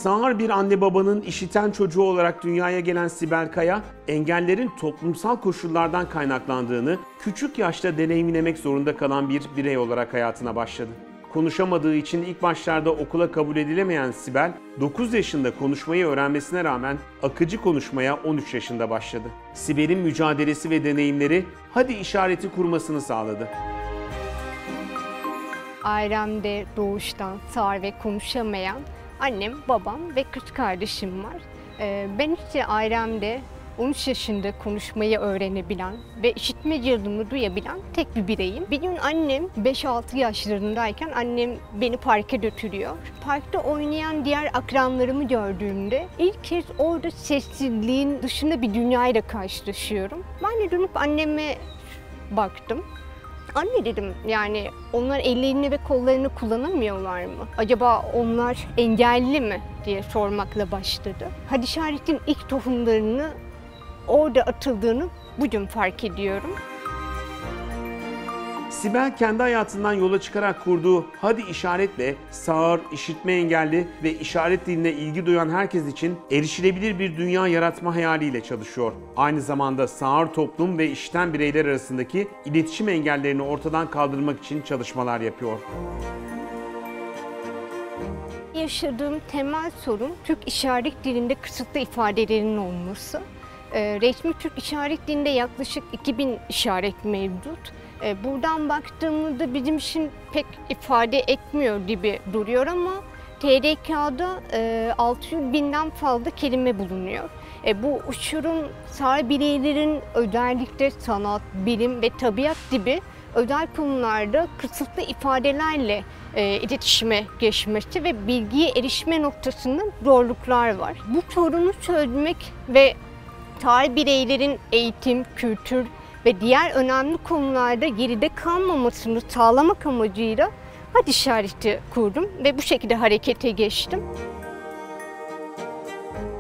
Sağır bir anne babanın işiten çocuğu olarak dünyaya gelen Sibel Kaya, engellerin toplumsal koşullardan kaynaklandığını küçük yaşta deneyimlemek zorunda kalan bir birey olarak hayatına başladı. Konuşamadığı için ilk başlarda okula kabul edilemeyen Sibel, 9 yaşında konuşmayı öğrenmesine rağmen akıcı konuşmaya 13 yaşında başladı. Sibel'in mücadelesi ve deneyimleri hadi işareti kurmasını sağladı. Ailemde doğuştan sağır ve konuşamayan annem, babam ve kız kardeşim var. Ben işte ailemde 13 yaşında konuşmayı öğrenebilen ve işitme cihazını duyabilen tek bir bireyim. Bir gün annem 5-6 yaşlarındayken annem beni parka götürüyor. Parkta oynayan diğer akranlarımı gördüğümde ilk kez orada sessizliğin dışında bir dünyayla karşılaşıyorum. Ben de dönüp anneme baktım. Anne dedim, yani onlar ellerini ve kollarını kullanamıyorlar mı? Acaba onlar engelli mi diye sormakla başladı. Hadi işaretin ilk tohumlarını orada atıldığını bugün fark ediyorum. Sibel kendi hayatından yola çıkarak kurduğu Hadi İşaret'le sağır, işitme engelli ve işaret diline ilgi duyan herkes için erişilebilir bir dünya yaratma hayaliyle çalışıyor. Aynı zamanda sağır toplum ve işiten bireyler arasındaki iletişim engellerini ortadan kaldırmak için çalışmalar yapıyor. Yaşadığım temel sorun Türk işaret dilinde kısıtlı ifadelerin olması. Resmi Türk işaret dilinde yaklaşık 2000 işaret mevcut. Buradan baktığımızda bizim için pek ifade etmiyor gibi duruyor ama TDK'da 600 binden fazla kelime bulunuyor. Bu uçurum sağır bireylerin özellikle sanat, bilim ve tabiat gibi özel konularda kısıtlı ifadelerle iletişime geçmesi ve bilgiye erişme noktasında zorluklar var. Bu sorunu çözmek ve sağır bireylerin eğitim, kültür ve diğer önemli konularda geride kalmamasını sağlamak amacıyla Hadi İşareti kurdum ve bu şekilde harekete geçtim.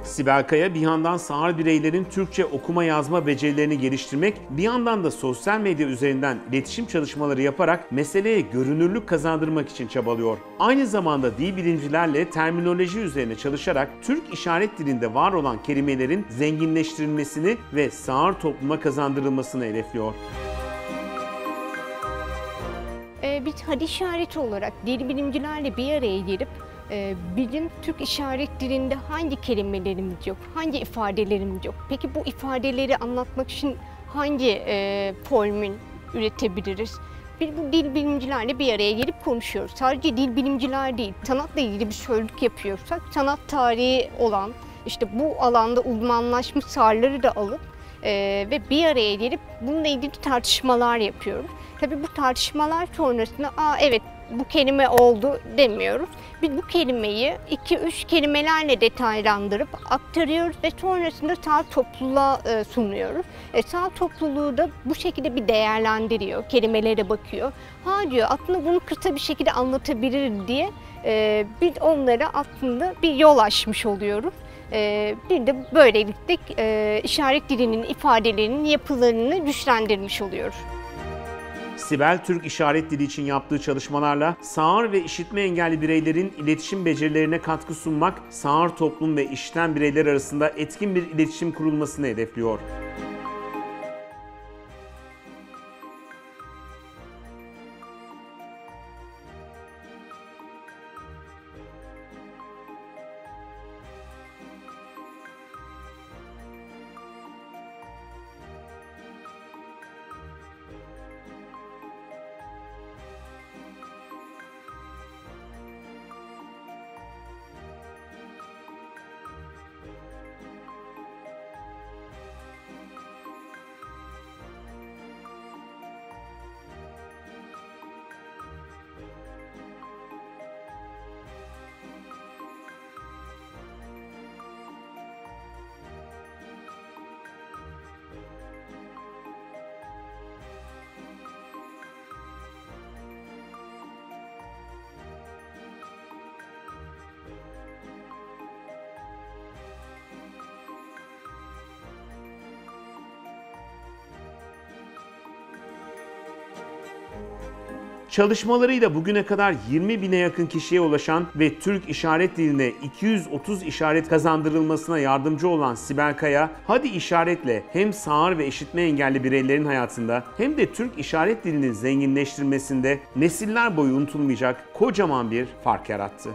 Sibel Kaya bir yandan sağır bireylerin Türkçe okuma yazma becerilerini geliştirmek, bir yandan da sosyal medya üzerinden iletişim çalışmaları yaparak meseleye görünürlük kazandırmak için çabalıyor. Aynı zamanda dil bilimcilerle terminoloji üzerine çalışarak Türk işaret dilinde var olan kelimelerin zenginleştirilmesini ve sağır topluma kazandırılmasını hedefliyor. Biz Hadi İşareti olarak dil bilimcilerle bir araya gelip bizim Türk işaret dilinde hangi kelimelerimiz yok, hangi ifadelerimiz yok? Peki bu ifadeleri anlatmak için hangi formül üretebiliriz? Biz bu dil bilimcilerle bir araya gelip konuşuyoruz. Sadece dil bilimciler değil, sanatla ilgili bir sözlük yapıyorsak, sanat tarihi olan, işte bu alanda uzmanlaşmış sağırları da alıp ve bir araya gelip bununla ilgili tartışmalar yapıyoruz. Tabii bu tartışmalar sonrasında evet bu kelime oldu demiyoruz. Biz bu kelimeyi 2-3 kelimelerle detaylandırıp aktarıyoruz ve sonrasında sağır topluluğa sunuyoruz. Sağır topluluğu da bu şekilde bir değerlendiriyor, kelimelere bakıyor. Ha diyor, aslında bunu kısa bir şekilde anlatabiliriz diye biz onlara aslında bir yol açmış oluyoruz. Bir de böylelikle işaret dilinin ifadelerinin yapılarını güçlendirmiş oluyoruz. Sibel, Türk işaret dili için yaptığı çalışmalarla sağır ve işitme engelli bireylerin iletişim becerilerine katkı sunmak, sağır toplum ve işiten bireyler arasında etkin bir iletişim kurulmasını hedefliyor. Çalışmalarıyla bugüne kadar 20 bine yakın kişiye ulaşan ve Türk işaret diline 230 işaret kazandırılmasına yardımcı olan Sibel Kaya, Hadi işaretle hem sağır ve işitme engelli bireylerin hayatında hem de Türk işaret dilinin zenginleştirmesinde nesiller boyu unutulmayacak kocaman bir fark yarattı.